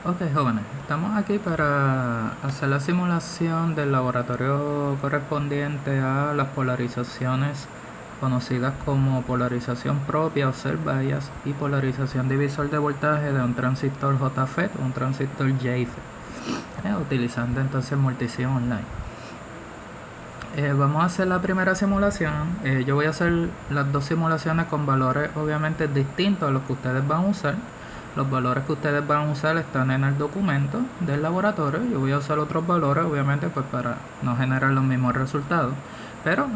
Ok, jóvenes, estamos aquí para hacer la simulación del laboratorio correspondiente a las polarizaciones conocidas como polarización propia o cell bias y polarización divisor de voltaje de un transistor JFET o un transistor JFET, utilizando entonces multisim online. Vamos a hacer la primera simulación. Yo voy a hacer las dos simulaciones con valores obviamente distintos a los que ustedes van a usar. Los valores que ustedes van a usar están en el documento del laboratorio. Yo voy a usar otros valores obviamente pues para no generar los mismos resultados, pero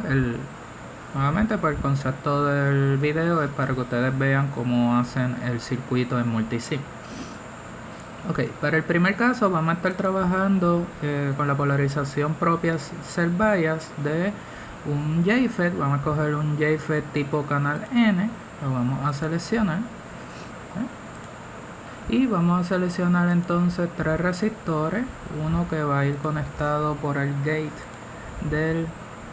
nuevamente pues el concepto del video es para que ustedes vean cómo hacen el circuito en multisim. Ok, para el primer caso vamos a estar trabajando con la polarización propia cell bias de un JFET. Vamos a coger un JFET tipo canal N, lo vamos a seleccionar y vamos a seleccionar entonces tres resistores, uno que va a ir conectado por el gate del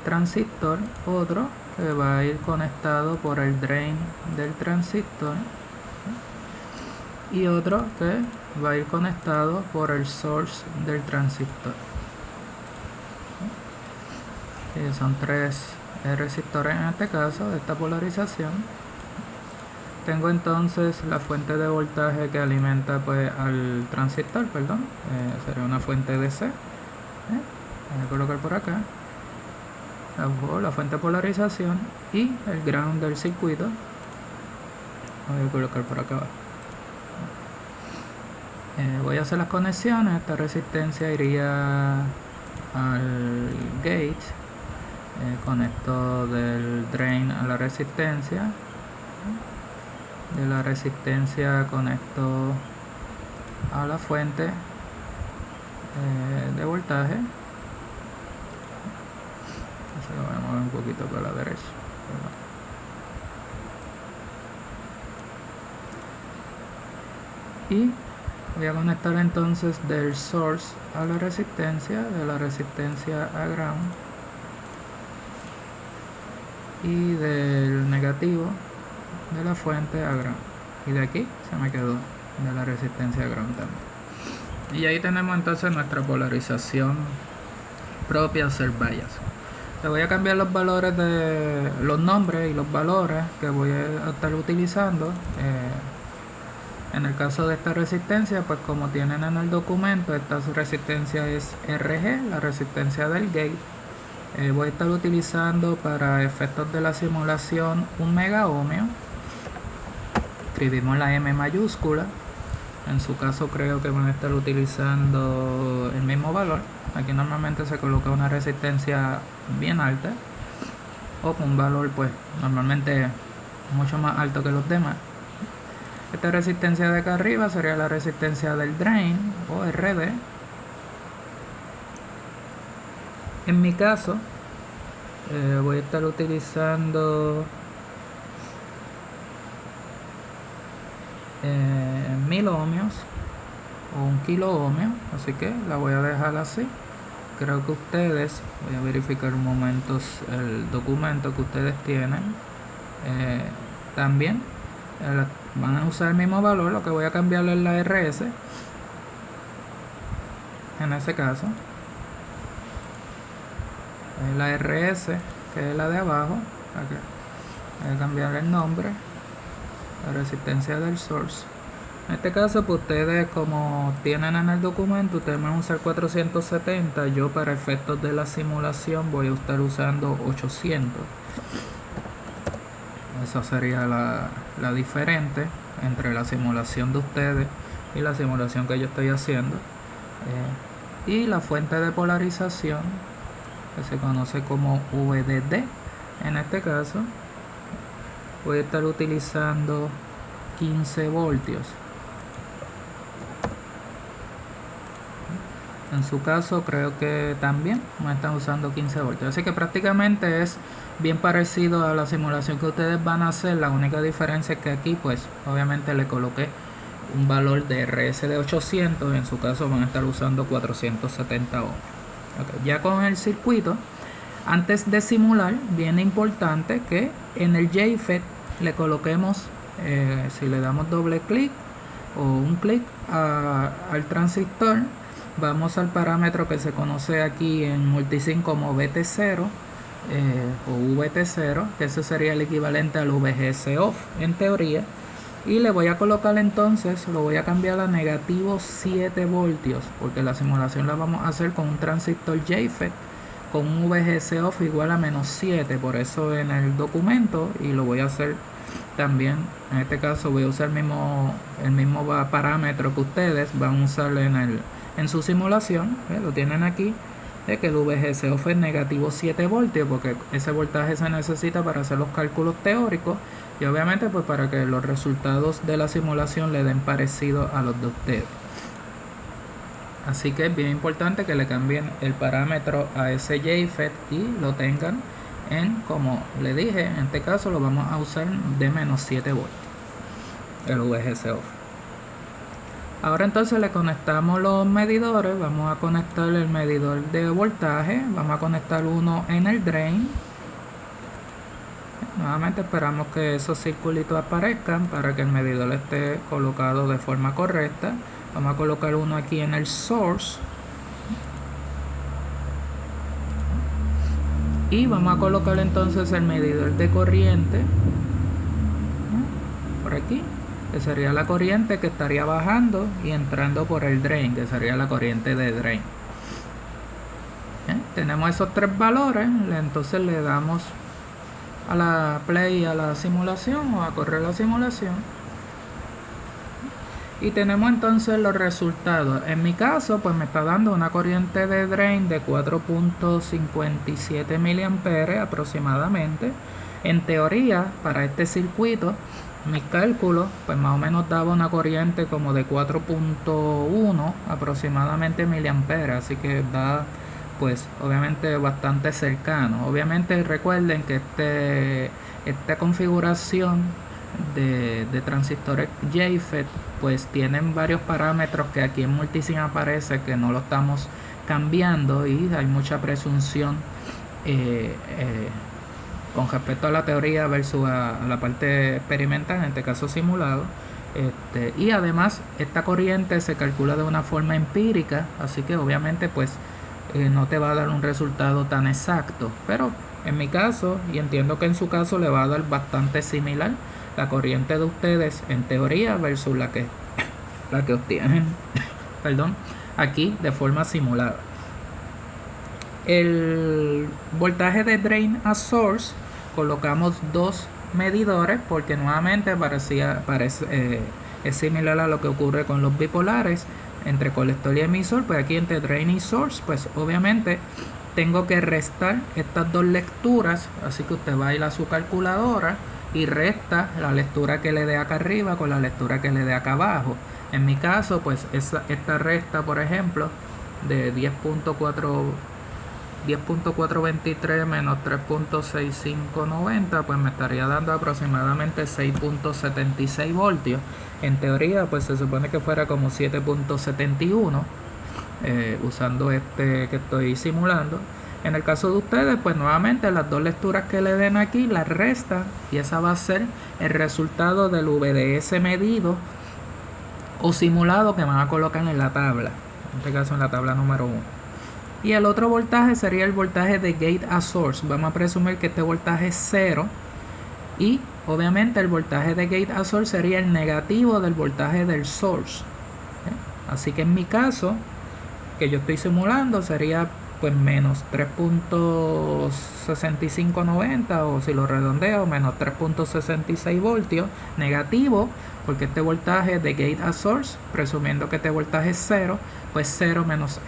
transistor, otro que va a ir conectado por el drain del transistor y otro que va a ir conectado por el source del transistor. Son tres resistores en este caso de esta polarización. Tengo entonces la fuente de voltaje que alimenta pues al transistor, sería una fuente DC. Voy a colocar por acá la fuente de polarización y el ground del circuito. Voy a colocar por acá abajo. Voy a hacer las conexiones. Esta resistencia iría al gate, conecto del drain a la resistencia, de la resistencia conecto a la fuente de voltaje. Se lo voy a mover un poquito para la derecha. Y voy a conectar entonces del source a la resistencia, de la resistencia a ground y del negativo de la fuente a ground, y de aquí se me quedó de la resistencia a ground también. Y ahí tenemos entonces nuestra polarización propia cell bias. Le voy a cambiar los valores de los nombres y los valores que voy a estar utilizando. En el caso de esta resistencia, pues como tienen en el documento, esta resistencia es RG, la resistencia del gate. Voy a estar utilizando para efectos de la simulación 1 megaohmio. Escribimos la M mayúscula. En su caso creo que van a estar utilizando el mismo valor. Aquí normalmente se coloca una resistencia bien alta o un valor pues normalmente mucho más alto que los demás. Esta resistencia de acá arriba sería la resistencia del drain o RD. En mi caso voy a estar utilizando 1000 ohmios o 1 kilo ohmio, así que la voy a dejar así. Creo que ustedes, voy a verificar un momento el documento que ustedes tienen, también van a usar el mismo valor. Lo que voy a cambiarle es la RS en ese caso, la RS que es la de abajo. Voy a cambiarle el nombre, la resistencia del source. En este caso pues ustedes, como tienen en el documento, ustedes van a usar 470. Yo para efectos de la simulación voy a estar usando 800. Esa sería la diferente entre la simulación de ustedes y la simulación que yo estoy haciendo. Y la fuente de polarización, que se conoce como VDD, en este caso voy a estar utilizando 15 voltios. En su caso creo que también me están usando 15 voltios, así que prácticamente es bien parecido a la simulación que ustedes van a hacer. La única diferencia es que aquí pues obviamente le coloqué un valor de RS de 800, en su caso van a estar usando 470 ohms. Okay, ya con el circuito, antes de simular, bien importante que en el JFET le coloquemos, si le damos doble clic, o un clic al transistor. Vamos al parámetro que se conoce aquí en Multisim como VT0 o VT0, que ese sería el equivalente al VGS off en teoría. Y le voy a colocar entonces, lo voy a cambiar a negativo 7 voltios, porque la simulación la vamos a hacer con un transistor JFET con un VGS off igual a menos 7, por eso en el documento, y lo voy a hacer también, en este caso voy a usar el mismo parámetro que ustedes van a usar en su simulación, lo tienen aquí, de que el VGS off es negativo 7 voltios, porque ese voltaje se necesita para hacer los cálculos teóricos, y obviamente pues para que los resultados de la simulación le den parecido a los de ustedes. Así que es bien importante que le cambien el parámetro a ese JFET y lo tengan en, como le dije, en este caso lo vamos a usar de menos 7 voltios, el VGS off. Ahora entonces le conectamos los medidores. Vamos a conectar el medidor de voltaje, vamos a conectar uno en el drain. Nuevamente esperamos que esos circulitos aparezcan para que el medidor esté colocado de forma correcta. Vamos a colocar uno aquí en el source y vamos a colocar entonces el medidor de corriente por aquí, que sería la corriente que estaría bajando y entrando por el drain, que sería la corriente de drain. Tenemos esos tres valores, entonces le damos a la play a la simulación o a correr la simulación y tenemos entonces los resultados. En mi caso pues me está dando una corriente de drain de 4.57 mA aproximadamente. En teoría para este circuito mis cálculos pues más o menos daba una corriente como de 4.1 aproximadamente miliamperes, así que da pues obviamente bastante cercano. Obviamente recuerden que esta configuración de transistores JFET pues tienen varios parámetros que aquí en Multisim aparece que no lo estamos cambiando y hay mucha presunción con respecto a la teoría versus a la parte experimental, en este caso simulado. Y además esta corriente se calcula de una forma empírica, así que obviamente pues no te va a dar un resultado tan exacto, pero en mi caso, y entiendo que en su caso le va a dar bastante similar la corriente de ustedes en teoría versus la que obtienen perdón, aquí de forma simulada. El voltaje de drain a source colocamos dos medidores porque nuevamente es similar a lo que ocurre con los bipolares entre colector y emisor. Pues aquí entre drain y source pues obviamente tengo que restar estas dos lecturas, así que usted va a ir a su calculadora y resta la lectura que le dé acá arriba con la lectura que le dé acá abajo. En mi caso pues esta resta, por ejemplo, de 10.423 menos 3.6590 pues me estaría dando aproximadamente 6.76 voltios. En teoría pues se supone que fuera como 7.71 usando que estoy simulando. En el caso de ustedes pues nuevamente las dos lecturas que le den aquí las restan y esa va a ser el resultado del VDS medido o simulado que van a colocar en la tabla, en este caso en la tabla número 1. Y el otro voltaje sería el voltaje de gate a source. Vamos a presumir que este voltaje es 0 y obviamente el voltaje de gate a source sería el negativo del voltaje del source. Así que en mi caso que yo estoy simulando sería pues menos 3.6590 o si lo redondeo menos 3.66 voltios negativo, porque este voltaje de gate a source, presumiendo que este voltaje es 0, pues 0 menos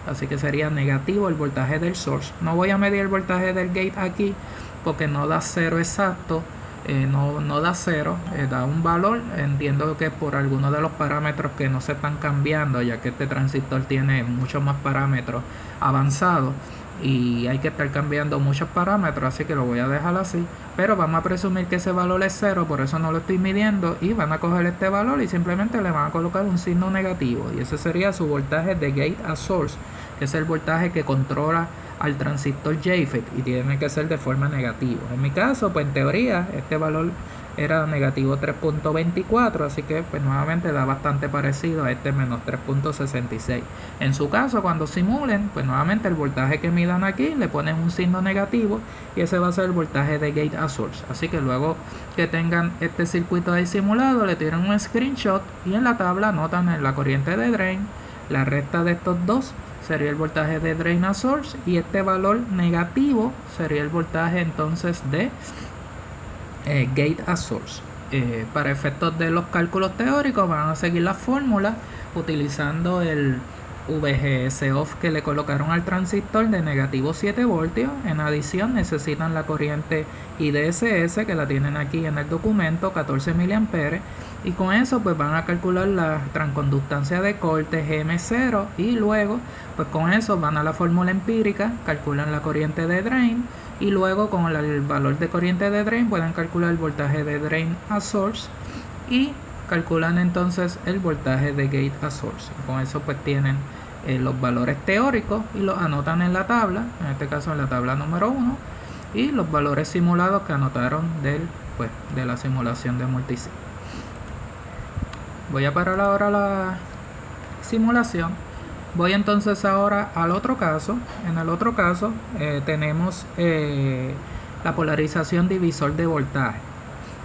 así que sería negativo el voltaje del source. No voy a medir el voltaje del gate aquí porque no da 0 exacto, no da 0, da un valor. Entiendo que por algunos de los parámetros que no se están cambiando, ya que este transistor tiene muchos más parámetros avanzados y hay que estar cambiando muchos parámetros, así que lo voy a dejar así, pero vamos a presumir que ese valor es 0, por eso no lo estoy midiendo, y van a coger este valor y simplemente le van a colocar un signo negativo y ese sería su voltaje de gate a source, que es el voltaje que controla al transistor JFET y tiene que ser de forma negativa. En mi caso pues en teoría este valor era negativo 3.24, así que pues nuevamente da bastante parecido a este menos 3.66. En su caso, cuando simulen, pues nuevamente el voltaje que midan aquí le ponen un signo negativo y ese va a ser el voltaje de gate a source. Así que luego que tengan este circuito ahí simulado, le tiran un screenshot y en la tabla anotan en la corriente de drain, la recta de estos dos sería el voltaje de drain a source y este valor negativo sería el voltaje entonces de gate a source. Para efectos de los cálculos teóricos van a seguir la fórmula utilizando el VGS off que le colocaron al transistor de negativo 7 voltios. En adición necesitan la corriente IDSS que la tienen aquí en el documento, 14 miliamperes, y con eso pues van a calcular la transconductancia de corte GM0 y luego pues con eso van a la fórmula empírica, calculan la corriente de drain y luego con el valor de corriente de drain pueden calcular el voltaje de drain a source y calculan entonces el voltaje de gate a source. Con eso pues tienen los valores teóricos y los anotan en la tabla, en este caso en la tabla número 1, y los valores simulados que anotaron de la simulación de multisig. Voy a parar ahora la simulación. Voy entonces ahora al otro caso. En el otro caso tenemos la polarización divisor de voltaje.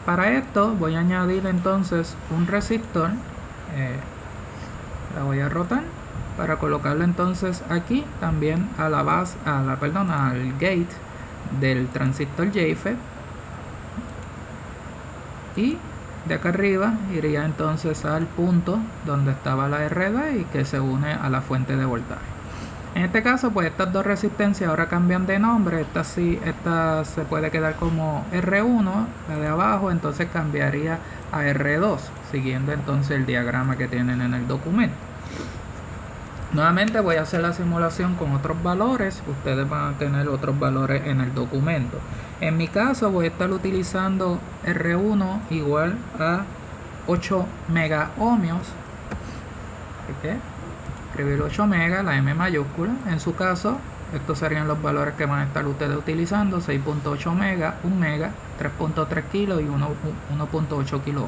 Para esto voy a añadir entonces un resistor. La voy a rotar para colocarlo entonces aquí también a la base, al gate del transistor JFET. Y de acá arriba iría entonces al punto donde estaba la RD y que se une a la fuente de voltaje. En este caso pues estas dos resistencias ahora cambian de nombre. Esta se puede quedar como R1, la de abajo, entonces cambiaría a R2 siguiendo entonces el diagrama que tienen en el documento. Nuevamente voy a hacer la simulación con otros valores, ustedes van a tener otros valores en el documento. En mi caso voy a estar utilizando R1 igual a 8 mega ohmios. Escribir 8 mega, la M mayúscula. En su caso, estos serían los valores que van a estar ustedes utilizando: 6.8 mega, 1 mega, 3.3 kilos y 1.8 kilos.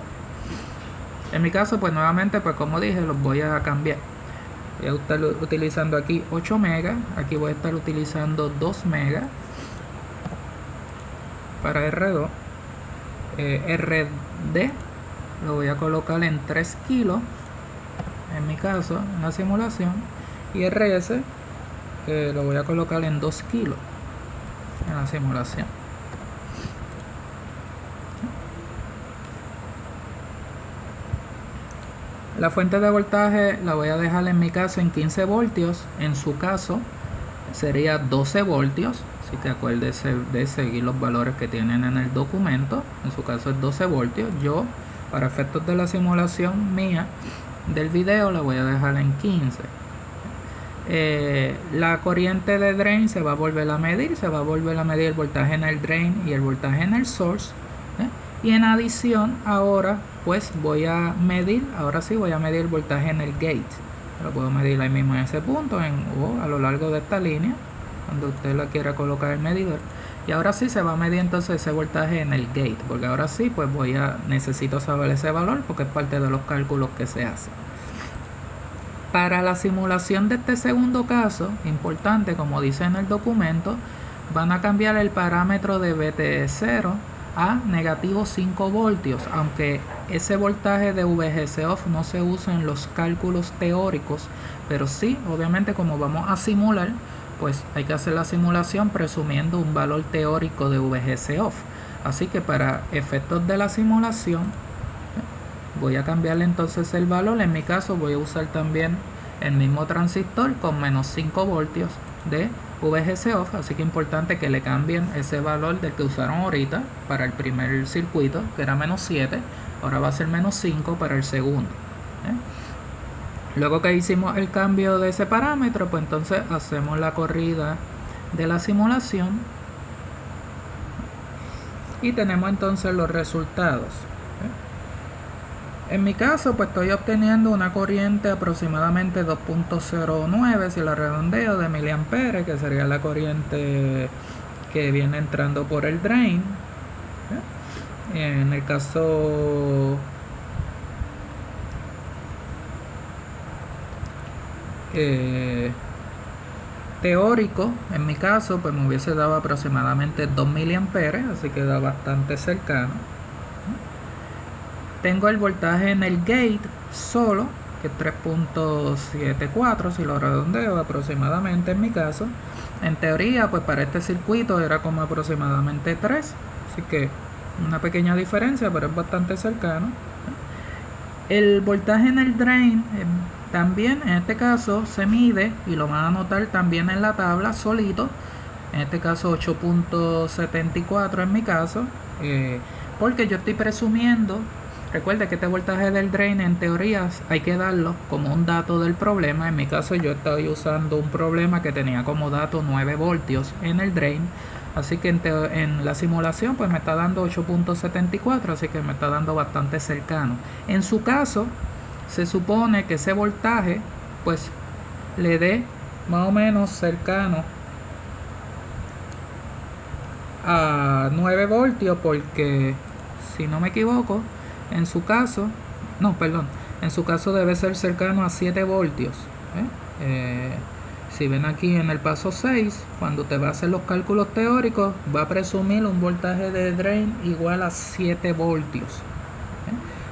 En mi caso, pues nuevamente, pues como dije, los voy a cambiar. Voy a estar utilizando aquí 8 megas, aquí voy a estar utilizando 2 megas para R2. RD lo voy a colocar en 3 kilos en mi caso en la simulación, y RS lo voy a colocar en 2 kilos en la simulación. La fuente de voltaje la voy a dejar en mi caso en 15 voltios, en su caso sería 12 voltios, así que acuérdese de seguir los valores que tienen en el documento. En su caso es 12 voltios. Yo, para efectos de la simulación mía del video, la voy a dejar en 15. La corriente de drain se va a volver a medir, el voltaje en el drain y el voltaje en el source. Y en adición ahora pues voy a medir, el voltaje en el gate. Lo puedo medir ahí mismo en ese punto o a lo largo de esta línea donde usted la quiera colocar el medidor. Y ahora sí se va a medir entonces ese voltaje en el gate, porque ahora sí pues necesito saber ese valor porque es parte de los cálculos que se hacen. Para la simulación de este segundo caso, importante, como dice en el documento, van a cambiar el parámetro de VTE0 a negativo 5 voltios, aunque ese voltaje de VGS off no se usa en los cálculos teóricos, pero sí, obviamente como vamos a simular, pues hay que hacer la simulación presumiendo un valor teórico de VGS off. Así que para efectos de la simulación voy a cambiarle entonces el valor. En mi caso voy a usar también el mismo transistor con menos 5 voltios de VGS off, así que es importante que le cambien ese valor del que usaron ahorita para el primer circuito, que era menos 7, ahora va a ser menos 5 para el segundo. Luego que hicimos el cambio de ese parámetro, pues entonces hacemos la corrida de la simulación y tenemos entonces los resultados. En mi caso pues estoy obteniendo una corriente aproximadamente 2.09, si la redondeo, de miliamperes, que sería la corriente que viene entrando por el drain. En el caso teórico, en mi caso, pues me hubiese dado aproximadamente 2 miliamperes, así que da bastante cercano. Tengo el voltaje en el gate solo, que es 3.74, si lo redondeo aproximadamente en mi caso. En teoría, pues para este circuito era como aproximadamente 3, así que una pequeña diferencia, pero es bastante cercano. El voltaje en el drain también en este caso se mide y lo van a notar también en la tabla solito, en este caso 8.74 en mi caso, porque yo estoy presumiendo. Recuerde que este voltaje del drain en teoría hay que darlo como un dato del problema. En mi caso yo estoy usando un problema que tenía como dato 9 voltios en el drain, así que en la simulación pues me está dando 8.74, así que me está dando bastante cercano. En su caso se supone que ese voltaje pues le dé más o menos cercano a 9 voltios, porque si no me equivoco, en su caso, en su caso debe ser cercano a 7 voltios. Si ven aquí en el paso 6, cuando te va a hacer los cálculos teóricos, va a presumir un voltaje de drain igual a 7 voltios.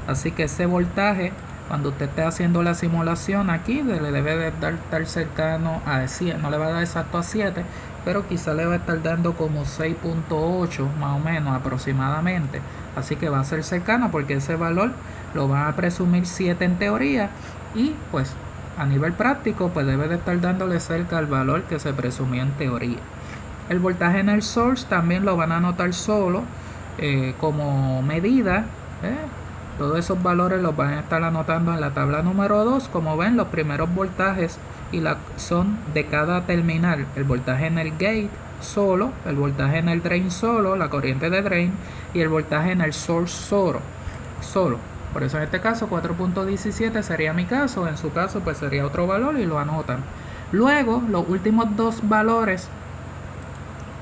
Así que ese voltaje, cuando usted esté haciendo la simulación aquí, le debe de estar cercano a 7, no le va a dar exacto a 7, pero quizá le va a estar dando como 6.8 más o menos aproximadamente. Así que va a ser cercano, porque ese valor lo van a presumir 7 en teoría, y pues a nivel práctico pues debe de estar dándole cerca al valor que se presumía en teoría. El voltaje en el source también lo van a anotar solo como medida. Todos esos valores los van a estar anotando en la tabla número 2. Como ven, los primeros voltajes son de cada terminal. El voltaje en el gate solo, el voltaje en el drain solo, la corriente de drain, y el voltaje en el source solo. Por eso en este caso 4.17 sería mi caso, en su caso pues sería otro valor y lo anotan. Luego los últimos dos valores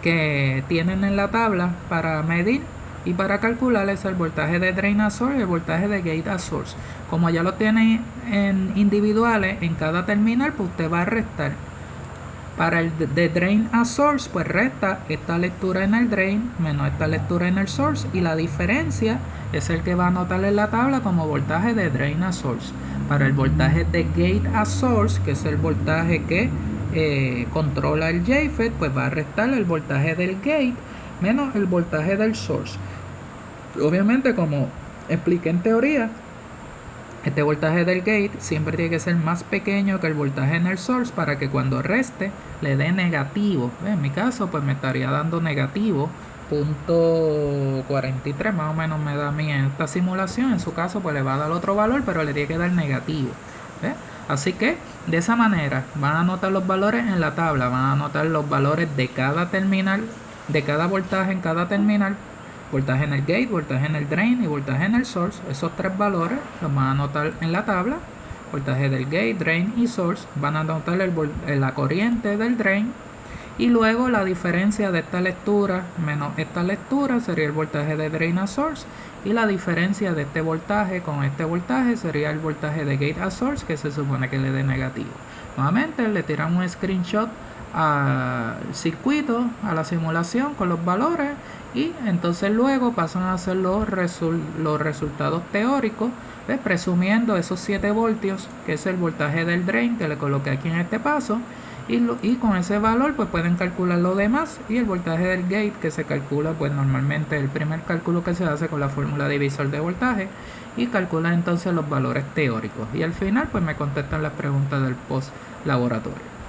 que tienen en la tabla para medir y para calcular es el voltaje de drain a source y el voltaje de gate a source. Como ya lo tienen en individuales en cada terminal, pues usted va a restar. Para el de drain a source, pues resta esta lectura en el drain menos esta lectura en el source, y la diferencia es el que va a anotar en la tabla como voltaje de drain a source. Para el voltaje de gate a source, que es el voltaje que controla el JFET, pues va a restar el voltaje del gate menos el voltaje del source. Obviamente, como expliqué en teoría, este voltaje del gate siempre tiene que ser más pequeño que el voltaje en el source para que cuando reste le dé negativo. En mi caso pues me estaría dando negativo 0.43 más o menos me da a mí en esta simulación. En su caso pues le va a dar otro valor, pero le tiene que dar negativo. Así que de esa manera van a anotar los valores en la tabla, van a anotar los valores de cada terminal, de cada voltaje en cada terminal, voltaje en el gate, voltaje en el drain y voltaje en el source. Esos tres valores los van a anotar en la tabla. Voltaje del gate, drain y source. Van a anotar la corriente del drain, y luego la diferencia de esta lectura menos esta lectura sería el voltaje de drain a source, y la diferencia de este voltaje con este voltaje sería el voltaje de gate a source, que se supone que le dé negativo. Nuevamente le tiran un screenshot al circuito, a la simulación con los valores, y entonces luego pasan a hacer los resultados teóricos, presumiendo esos 7 voltios, que es el voltaje del drain que le coloqué aquí en este paso, y con ese valor pues pueden calcular lo demás, y el voltaje del gate, que se calcula pues normalmente el primer cálculo que se hace con la fórmula divisor de voltaje, y calculan entonces los valores teóricos, y al final pues me contestan las preguntas del post laboratorio.